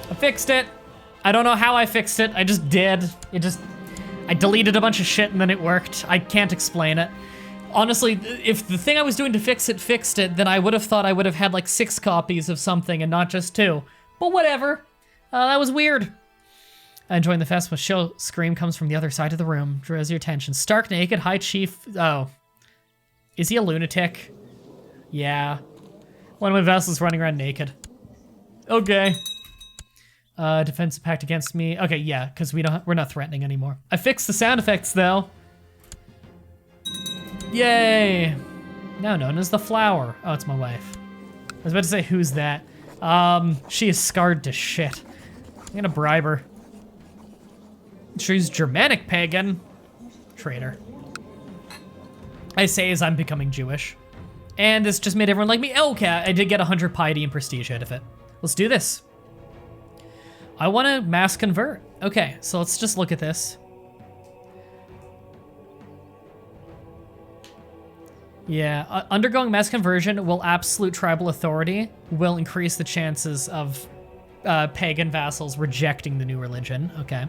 I fixed it. I don't know how I fixed it. I just did. I deleted a bunch of shit and then it worked. I can't explain it. Honestly, if the thing I was doing to fix it fixed it, then I would have thought I would have had like 6 copies of something and not just 2. But whatever. That was weird. Enjoying the festival show. Scream comes from the other side of the room. Draws your attention. Stark naked. High Chief. Oh. Is he a lunatic? Yeah. One of my vassals running around naked. Okay. Defensive pact against me. Okay, yeah, because we're not threatening anymore. I fixed the sound effects though. Yay! Now known as the flower. Oh, it's my wife. I was about to say, who's that? She is scarred to shit. I'm gonna bribe her. She's Germanic pagan. Traitor. I say as I'm becoming Jewish. And this just made everyone like me. Okay, I did get 100 piety and prestige out of it. Let's do this. I want to mass convert. Okay, so let's just look at this. Yeah, undergoing mass conversion will absolute tribal authority will increase the chances of pagan vassals rejecting the new religion. Okay.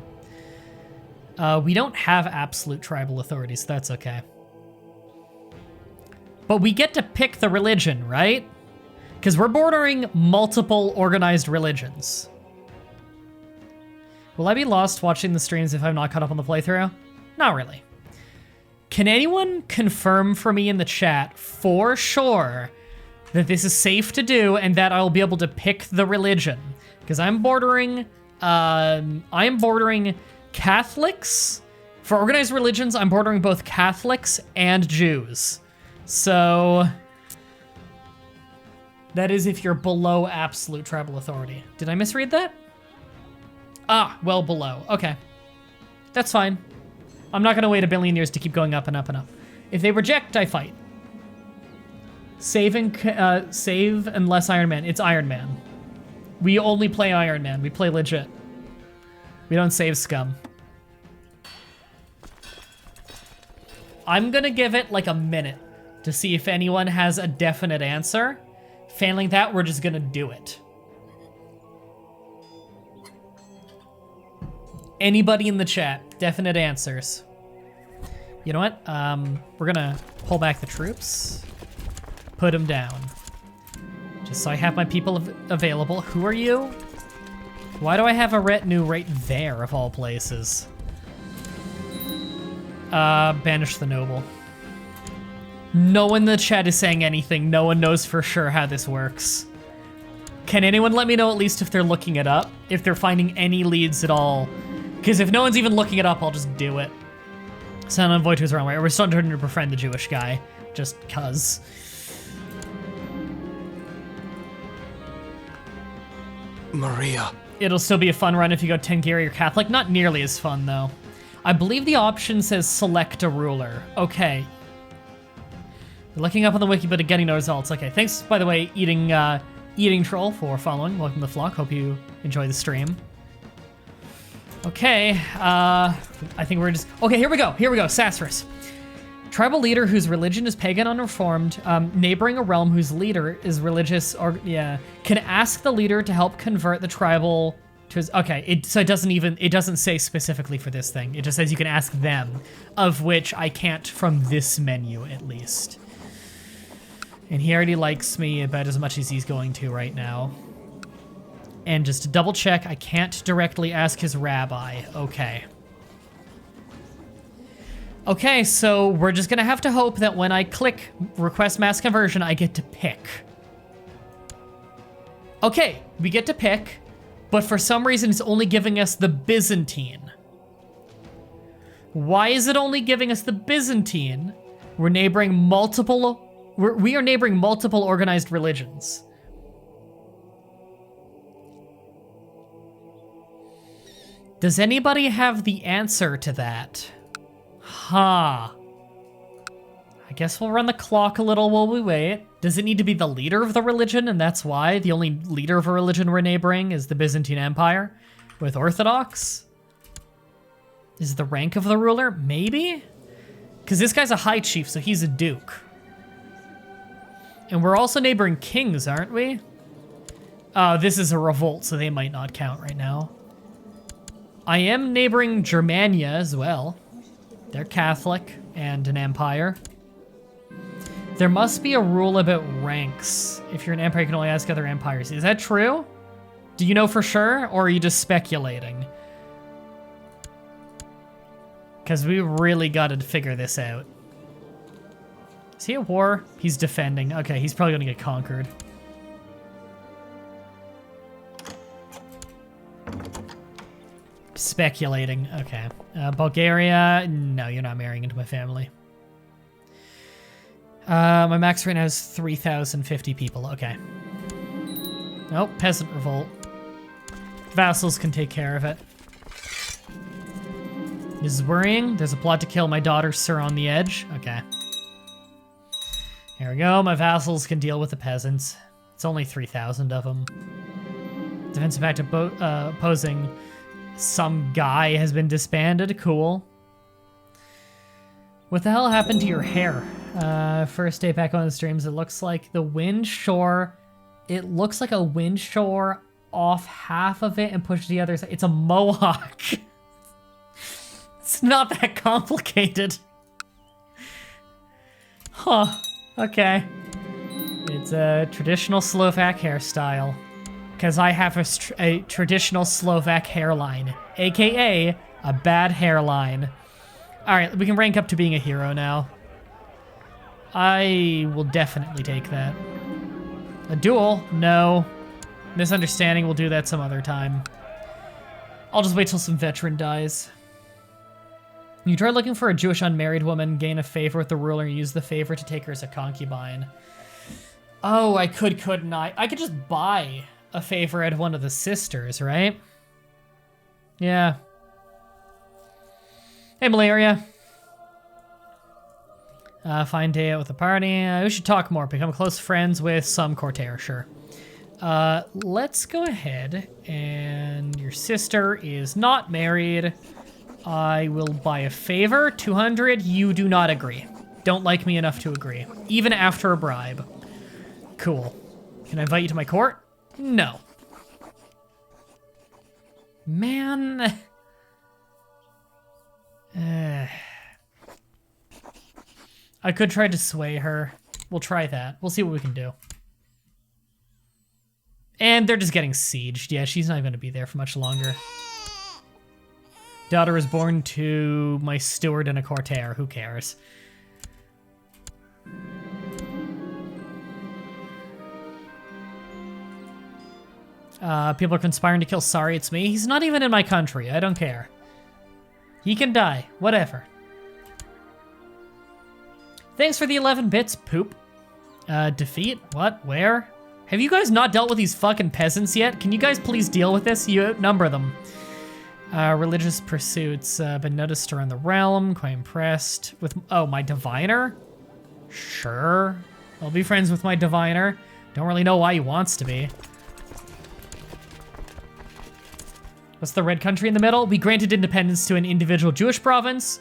We don't have absolute tribal authority, so that's okay. But we get to pick the religion, right? Because we're bordering multiple organized religions. Will I be lost watching the streams if I'm not caught up on the playthrough? Not really. Can anyone confirm for me in the chat for sure that this is safe to do and that I'll be able to pick the religion? Because I'm bordering Catholics. For organized religions, I'm bordering both Catholics and Jews. So that is if you're below absolute tribal authority. Did I misread that? Ah, well below. Okay. That's fine. I'm not gonna wait a billion years to keep going up and up and up. If they reject, I fight. Save unless Iron Man. It's Iron Man. We only play Iron Man. We play legit. We don't save scum. I'm gonna give it like a minute to see if anyone has a definite answer. Failing that, we're just gonna do it. Anybody in the chat, definite answers. You know what? We're gonna pull back the troops. Put them down. Just so I have my people available. Who are you? Why do I have a retinue right there, of all places? Banish the noble. No one in the chat is saying anything. No one knows for sure how this works. Can anyone let me know at least if they're looking it up? If they're finding any leads at all? Because if no one's even looking it up, I'll just do it. Sound envoy to his wrong way. We're still turning to befriend the Jewish guy. Just cuz. Maria. It'll still be a fun run if you go Tengiri or Catholic. Not nearly as fun, though. I believe the option says select a ruler. Okay. Looking up on the wiki, but getting no results. Okay, thanks, by the way, Eating Troll for following. Welcome to the flock. Hope you enjoy the stream. Okay, I think we're just... Okay, here we go. Sassarus. Tribal leader whose religion is pagan unreformed, neighboring a realm whose leader is religious, or, yeah, can ask the leader to help convert the tribal to his... Okay, so it doesn't say specifically for this thing. It just says you can ask them, of which I can't from this menu, at least. And he already likes me about as much as he's going to right now. And just to double check, I can't directly ask his rabbi. Okay. Okay, so we're just gonna have to hope that when I click request mass conversion, I get to pick. Okay, we get to pick, but for some reason it's only giving us the Byzantine. Why is it only giving us the Byzantine? We are neighboring multiple organized religions. Does anybody have the answer to that? Huh. I guess we'll run the clock a little while we wait. Does it need to be the leader of the religion, and that's why the only leader of a religion we're neighboring is the Byzantine Empire with Orthodox? Is the rank of the ruler? Maybe? Because this guy's a high chief, so he's a duke. And we're also neighboring kings, aren't we? Oh, this is a revolt, so they might not count right now. I am neighboring Germania as well. They're Catholic and an empire. There must be a rule about ranks. If you're an empire, you can only ask other empires. Is that true? Do you know for sure, or are you just speculating? Because we really got to figure this out. Is he at war? He's defending. Okay, he's probably going to get conquered. Speculating. Okay. Bulgaria. No, you're not marrying into my family. My max right now is 3,050 people. Okay. Nope, peasant revolt. Vassals can take care of it. This is worrying. There's a plot to kill my daughter, Sir, on the edge. Okay. Here we go. My vassals can deal with the peasants. It's only 3,000 of them. Defensive pact opposing some guy has been disbanded. Cool. What the hell happened to your hair? First day back on the streams, it looks like the wind shore. It looks like a wind shore off half of it and push the other side. It's a mohawk. It's not that complicated. Huh. Okay. It's a traditional Slovak hairstyle. Because I have a traditional Slovak hairline. AKA a bad hairline. Alright, we can rank up to being a hero now. I will definitely take that. A duel? No. Misunderstanding, we'll do that some other time. I'll just wait till some veteran dies. You try looking for a Jewish unmarried woman, gain a favor with the ruler, and use the favor to take her as a concubine. Oh, I couldn't I? I could just buy a favor at one of the sisters, right? Yeah. Hey, Malaria. Fine day out with the party. We should talk more. Become close friends with some courtier, sure. Let's go ahead, and your sister is not married. I will buy a favor, 200. You do not agree. Don't like me enough to agree, even after a bribe. Cool. Can I invite you to my court? No. Man. I could try to sway her. We'll try that. We'll see what we can do. And they're just getting sieged. Yeah, she's not going to be there for much longer. Daughter was born to my steward and a courtier. Who cares? People are conspiring to kill Sorry It's Me. He's not even in my country. I don't care. He can die. Whatever. Thanks for the 11 bits, poop. Defeat? What? Where? Have you guys not dealt with these fucking peasants yet? Can you guys please deal with this? You outnumber them. Religious pursuits. Been noticed around the realm. Quite impressed with... Oh, my diviner? Sure. I'll be friends with my diviner. Don't really know why he wants to be. What's the red country in the middle? We granted independence to an individual Jewish province.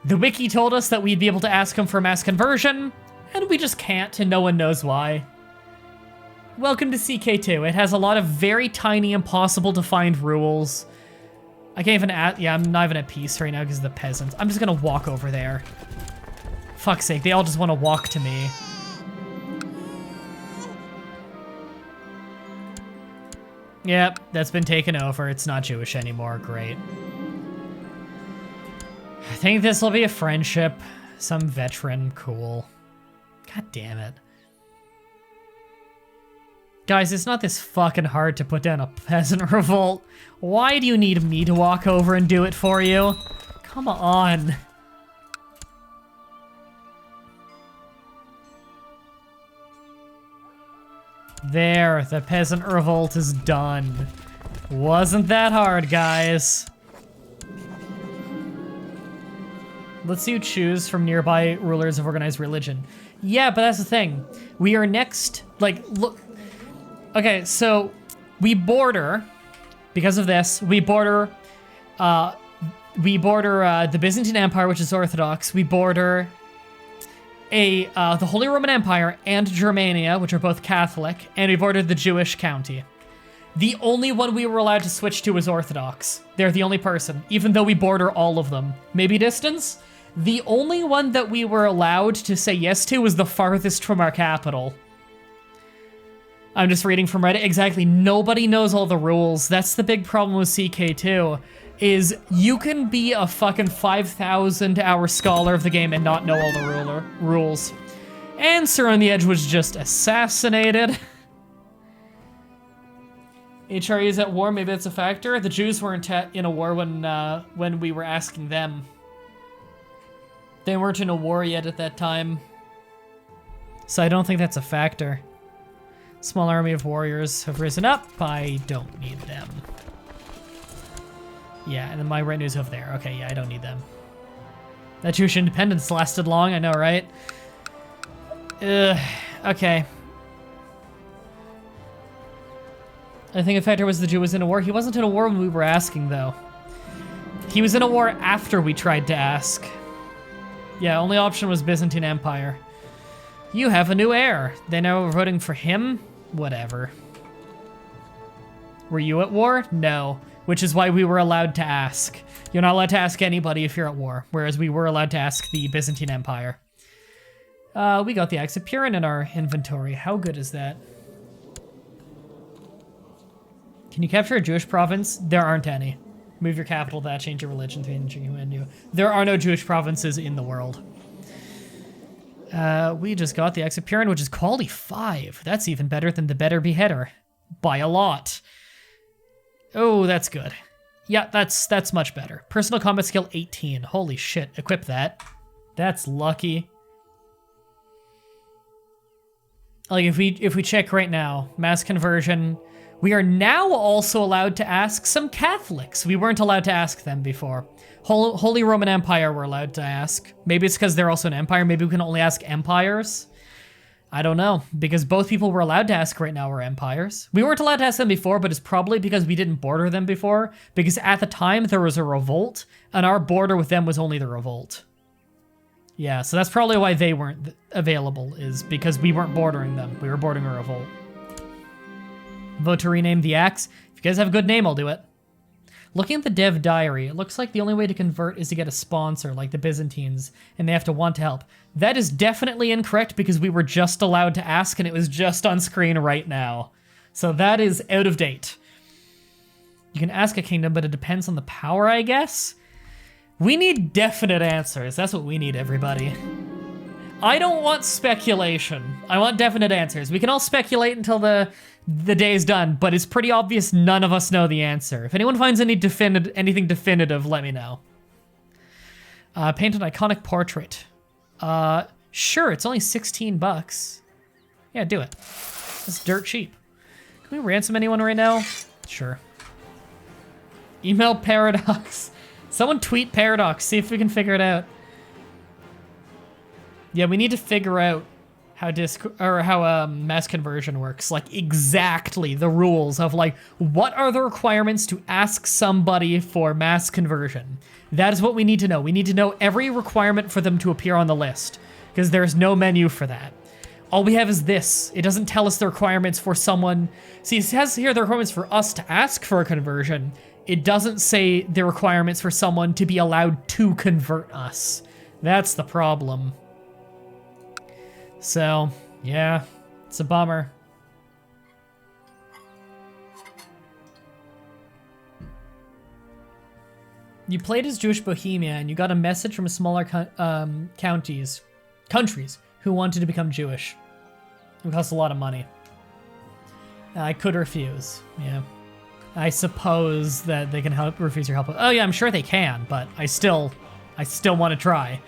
The wiki told us that we'd be able to ask him for mass conversion, and we just can't, and no one knows why. Welcome to CK2. It has a lot of very tiny, impossible to find rules. I can't even yeah, I'm not even at peace right now because of the peasants. I'm just gonna walk over there. Fuck's sake, they all just want to walk to me. Yep, that's been taken over. It's not Jewish anymore. Great. I think this will be a friendship. Some veteran. Cool. God damn it. Guys, it's not this fucking hard to put down a peasant revolt. Why do you need me to walk over and do it for you? Come on. There, the peasant revolt is done. Wasn't that hard, guys. Let's see who choose from nearby rulers of organized religion. Yeah, but that's the thing. We are next, like, look. Okay, so we border, because of this, we border the Byzantine Empire, which is Orthodox. We border the Holy Roman Empire and Germania, which are both Catholic, and we border the Jewish county. The only one we were allowed to switch to was Orthodox. They're the only person, even though we border all of them. Maybe distance? The only one that we were allowed to say yes to was the farthest from our capital. I'm just reading from Reddit. Exactly, nobody knows all the rules. That's the big problem with CK2, is you can be a fucking 5,000 hour scholar of the game and not know all the rules. And Sir on the Edge was just assassinated. HRE is at war, maybe that's a factor. The Jews weren't in a war when we were asking them. They weren't in a war yet at that time. So I don't think that's a factor. Small army of warriors have risen up. I don't need them. Yeah, and then my retinue's over there. Okay, yeah, I don't need them. That Jewish independence lasted long, I know, right? Okay. I think a factor was the Jew was in a war. He wasn't in a war when we were asking, though. He was in a war after we tried to ask. Yeah, only option was Byzantine Empire. You have a new heir. They now are voting for him? Whatever. Were you at war? No. Which is why we were allowed to ask. You're not allowed to ask anybody if you're at war, whereas we were allowed to ask the Byzantine Empire. We got the Axe of Purin in our inventory. How good is that? Can you capture a Jewish province? There aren't any. Move your capital to that, change your religion to Hindu. There are no Jewish provinces in the world. We just got the Axe of Purin, which is quality 5. That's even better than the Better Beheader. By a lot. Oh, that's good. Yeah, that's much better. Personal combat skill 18. Holy shit, equip that. That's lucky. Like, if we check right now, mass conversion, we are now also allowed to ask some Catholics. We weren't allowed to ask them before. Holy Roman Empire we're allowed to ask. Maybe it's because they're also an empire. Maybe we can only ask empires. I don't know, because both people we're allowed to ask right now are empires. We weren't allowed to ask them before, but it's probably because we didn't border them before, because at the time there was a revolt, and our border with them was only the revolt. Yeah, so that's probably why they weren't available, is because we weren't bordering them. We were bordering a revolt. Vote to rename the axe. If you guys have a good name, I'll do it. Looking at the dev diary, it looks like the only way to convert is to get a sponsor, like the Byzantines, and they have to want to help. That is definitely incorrect because we were just allowed to ask and it was just on screen right now. So that is out of date. You can ask a kingdom, but it depends on the power, I guess? We need definite answers. That's what we need, everybody. I don't want speculation. I want definite answers. We can all speculate until the day is done, but it's pretty obvious none of us know the answer. If anyone finds anything definitive, let me know. Paint an iconic portrait. Sure, it's only 16 bucks. Yeah, do it. It's dirt cheap. Can we ransom anyone right now? Sure. Email Paradox. Someone tweet Paradox, see if we can figure it out. Yeah, we need to figure out how mass conversion works, like exactly the rules of like what are the requirements to ask somebody for mass conversion. That is what we need to know. We need to know every requirement for them to appear on the list because there's no menu for that. All we have is this. It doesn't tell us the requirements for someone. See, it says here the requirements for us to ask for a conversion. It doesn't say the requirements for someone to be allowed to convert us. That's the problem. So, yeah, it's a bummer. You played as Jewish Bohemia and you got a message from smaller countries who wanted to become Jewish. It costs a lot of money. I could refuse, yeah. I suppose that they can refuse your help. Oh yeah, I'm sure they can, but I still want to try.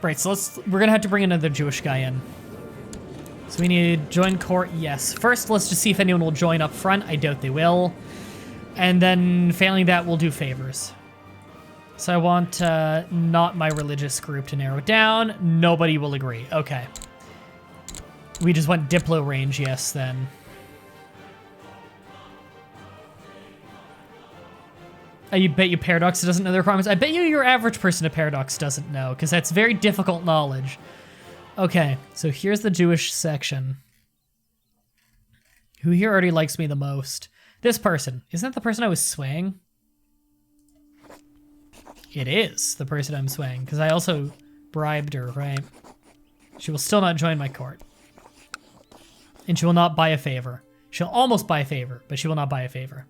Right, so we're gonna have to bring another Jewish guy in. So we need join court, yes. First, let's just see if anyone will join up front. I doubt they will. And then failing that, we'll do favors. So I want not my religious group to narrow it down. Nobody will agree, okay. We just want Diplo range, yes, then. I bet you Paradox doesn't know the requirements. I bet you your average person at Paradox doesn't know, because that's very difficult knowledge. Okay, so here's the Jewish section. Who here already likes me the most? This person. Isn't that the person I was swaying? It is the person I'm swaying, because I also bribed her, right? She will still not join my court. And she will not buy a favor. She'll almost buy a favor, but she will not buy a favor.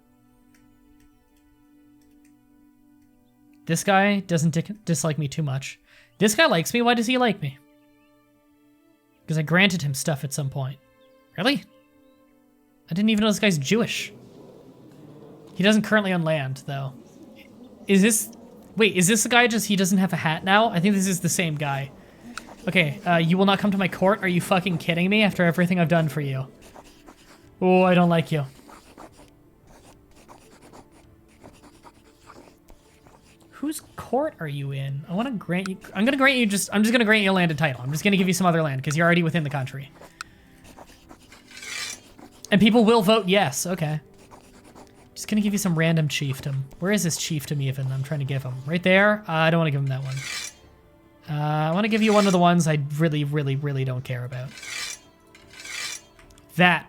This guy doesn't dislike me too much. This guy likes me. Why does he like me? Because I granted him stuff at some point. Really? I didn't even know this guy's Jewish. He doesn't currently own land, though. Is this... Wait, is this the guy just he doesn't have a hat now? I think this is the same guy. Okay, you will not come to my court? Are you fucking kidding me after everything I've done for you? Oh, I don't like you. Whose court are you in? I want to grant you... I'm just gonna grant you a landed title. I'm just gonna give you some other land, because you're already within the country. And people will vote yes, okay. Just gonna give you some random chiefdom. Where is this chiefdom even I'm trying to give him? Right there? I don't want to give him that one. I want to give you one of the ones I really, really, really don't care about. That.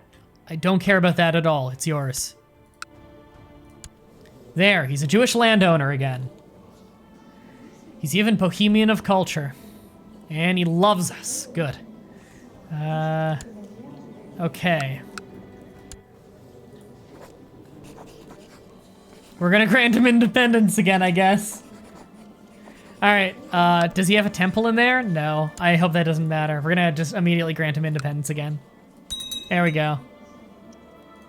I don't care about that at all. It's yours. There, he's a Jewish landowner again. He's even Bohemian of culture. And he loves us. Good. Okay. We're gonna grant him independence again, I guess. Alright, does he have a temple in there? No. I hope that doesn't matter. We're gonna just immediately grant him independence again. There we go.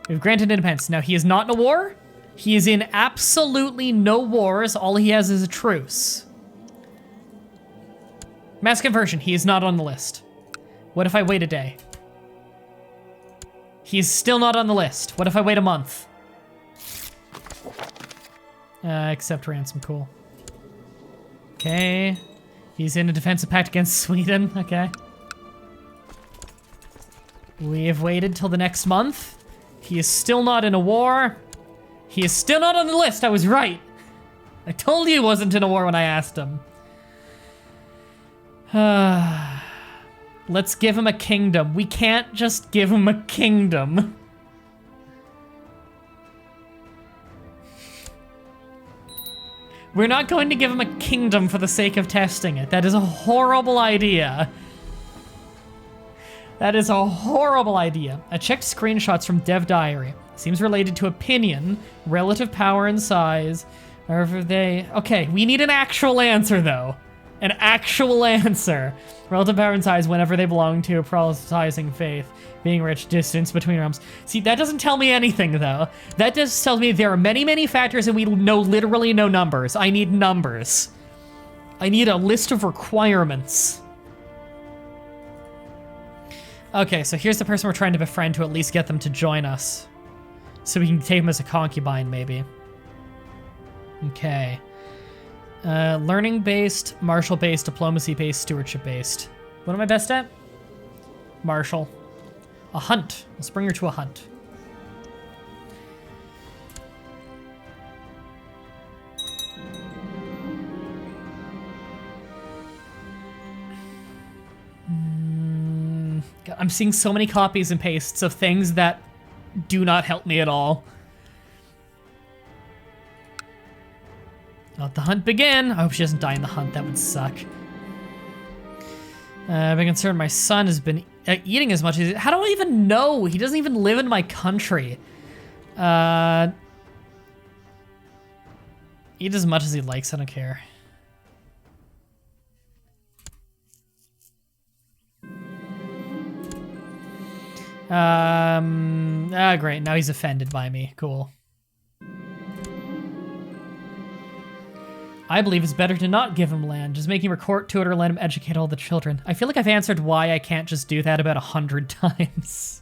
We've granted independence. Now, he is not in a war. He is in absolutely no wars. All he has is a truce. Mass conversion. He is not on the list. What if I wait a day? He's still not on the list. What if I wait a month? Accept ransom. Cool. Okay. He's in a defensive pact against Sweden. Okay. We have waited till the next month. He is still not in a war. He is still not on the list. I was right. I told you he wasn't in a war when I asked him. Let's give him a kingdom. We can't just give him a kingdom. We're not going to give him a kingdom for the sake of testing it. That is a horrible idea. That is a horrible idea. I checked screenshots from Dev Diary. Seems related to opinion, relative power and size. However they... Okay, we need an actual answer, though. An actual answer. Relative power and size whenever they belong to a proselytizing faith. Being rich, distance between realms. See, that doesn't tell me anything, though. That just tells me there are many, many factors and we know literally no numbers. I need numbers. I need a list of requirements. Okay, so here's the person we're trying to befriend to at least get them to join us. So we can take them as a concubine, maybe. Okay. Learning-based, martial-based, diplomacy-based, stewardship-based. What am I best at? Martial. A hunt. Let's bring her to a hunt. God, I'm seeing so many copies and pastes of things that do not help me at all. Let the hunt begin. I hope she doesn't die in the hunt. That would suck. I've been concerned my son has been eating as much as... How do I even know? He doesn't even live in my country. Eat as much as he likes. I don't care. Great. Now he's offended by me. Cool. I believe it's better to not give him land, just make him a court tutor, let him educate all the children. I feel like I've answered why I can't just do that about 100 times.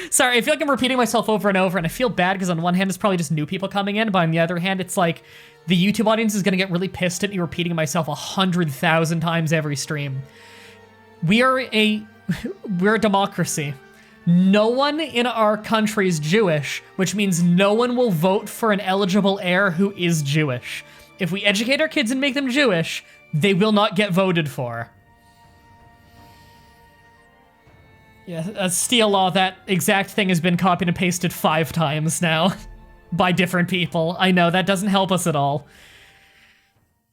Sorry, I feel like I'm repeating myself over and over, and I feel bad because on one hand, it's probably just new people coming in, but on the other hand, it's like the YouTube audience is gonna get really pissed at me repeating myself 100,000 times every stream. We're a democracy. No one in our country is Jewish, which means no one will vote for an eligible heir who is Jewish. If we educate our kids and make them Jewish, they will not get voted for. Yeah, a steal law, that exact thing has been copied and pasted 5 times now. by different people. I know, that doesn't help us at all.